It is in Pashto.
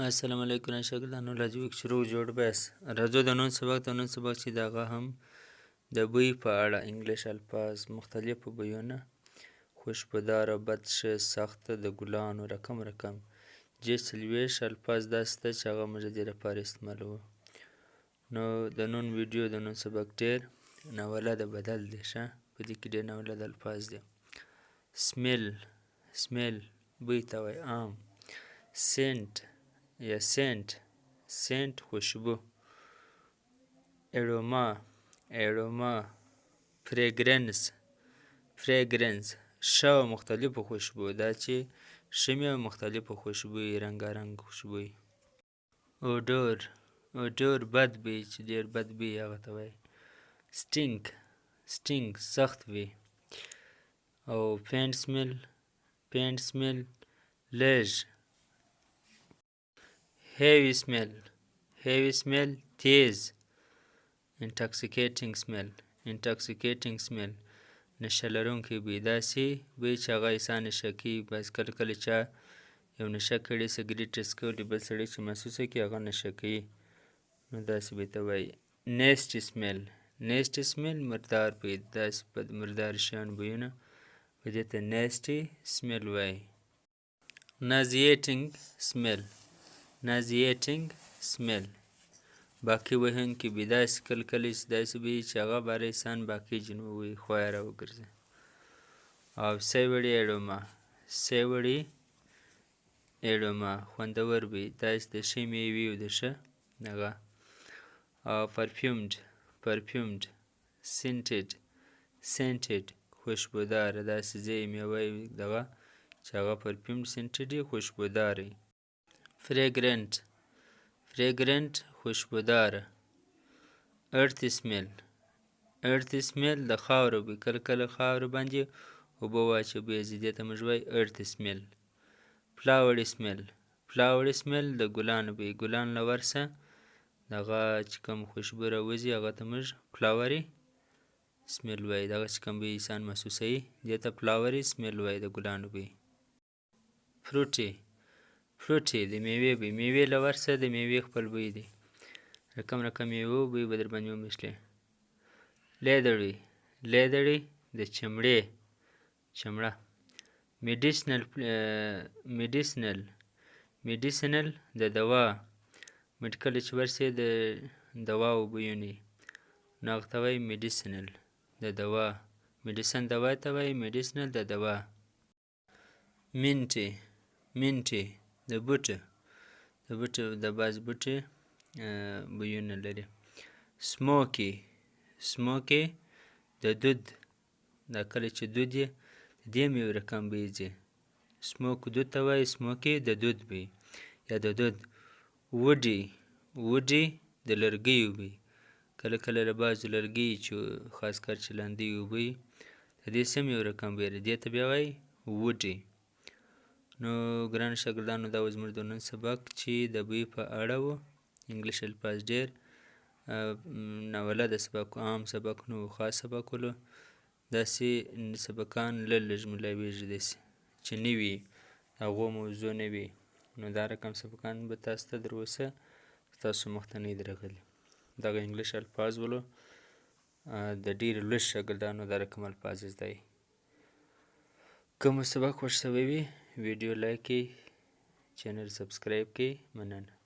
السلام علیکم شاګردانو راځو یک شروع جوړ بس راځو د نن سبق چې دغه هم د بوی په اړه انګلیش الفاظ مختلفو بویونه خوشبودار بد ښه سخت د ګلانو رقم جې څلوېښت الفاظ داسې ده چې هغه موږ د دې لپاره استعمالوو. نو د نن ویډیو د نن سبق ډېر ناولده بدل دی ښه په دې کې ډېر ناولده الفاظ دي. سمیل بوی ته وایي عام. سینټ یا سینټ خوشبو. اروما فریګرنس ښه او مختلفو خوشبو دا چې شمې او مختلفو خوشبويي رنګارنګ خوشبويي. اوډور بد بوی چې ډېر بد بوی هغه ته وایي. سټینګ سخت وي. او فینټ سمیل لږ. هیوي سمیل تیز. انټاکسیکیټنګ سمیل نشه لرونکی بوی داسې بوی چې هغه انسان نشه کوي. بعض کله چا یو نشه کړي سګرټ یې څکولی بل سړی چې محسوسه کړي هغه نشه کوي نو داسې بوی ته وایي. نیسټي سمیل مردار بوی داسې بد مردار شیان بویونه په دې ته نیسټي سمیل وایي. نازیټنګ سمیل باقي وهونکی بوی داسې کله چې داسې بوی چې هغه باره انسان باقي جن ووهي خوا یې راوګرځي. او سیوړي اروما خوندور بوی داسې د ښې میوې او د ښه هغه. او پرفیومډ سینټډ خوشبوداره داسې ځای میوه دغه چې هغه پرفیومډ سینټډ وي خوشبوداره وي. فریګرنټ خوشبوداره. ارتي سمیل د خاورو بوی کله خاورو باندې اوبه واچوي بوی ځي دې ته موږ وایي ارتي سمیل. فلاوري سمیل د ګلانو بوی ګلان له ورسه دغه چې کوم خوشبو راوځي هغه ته موږ فلاوري سمیل وایي. دغه چې کوم بوی انسان محسوسوي دې ته فلاوري سمیل وایي د ګلانو بوی. فروټي د میوې بوی میوې له ورسه د میوې خپل بوی دی. رقم میوو بوی به در باندې وموښلي. لیدري د چمړه. میډیسنل د دوا میډیکل چې ورسې د دواو بویونه نو هغه ته وایي میډیسنل د دوا. میډیسن دوا ته وایي میډیسنل د دوا. منټي د بوټو د بعض بوټي بویونه لري. سموکي د دود دا کله چې دود یې د دې هم یو رقم بوی ځي. سموک دود ته وایي سموکي د دود بوی یا د دود. وډي د لرګیو بوی کله له بعضو لرګیو چې خاص کر چې لاندې بوی د دې هم یو رقم بوی لري دې ته بیا وایي وډي. نو ګرانو شاګردانو دا و زموږ د نن سبق چې د بوی په اړه و. انګلیش الفاظ ډېر ناولده سبق عام سبق نه و خاص سبق ولو. داسې سبقان لږ ملاویږي داسې چې نه وي هغو موضوع نه وي نو دا رقم سبقان به تاسو ته در اوسه ستاسو مخ ته نه وي درغلي. دغه انګلیش الفاظ ولو د ډېرو لږ شاګردانو دا رقم الفاظ زده وي. که مو سبق خوښ شوی وي ویډیو لایک کړئ چینل سبسکرایب کړئ. مننه.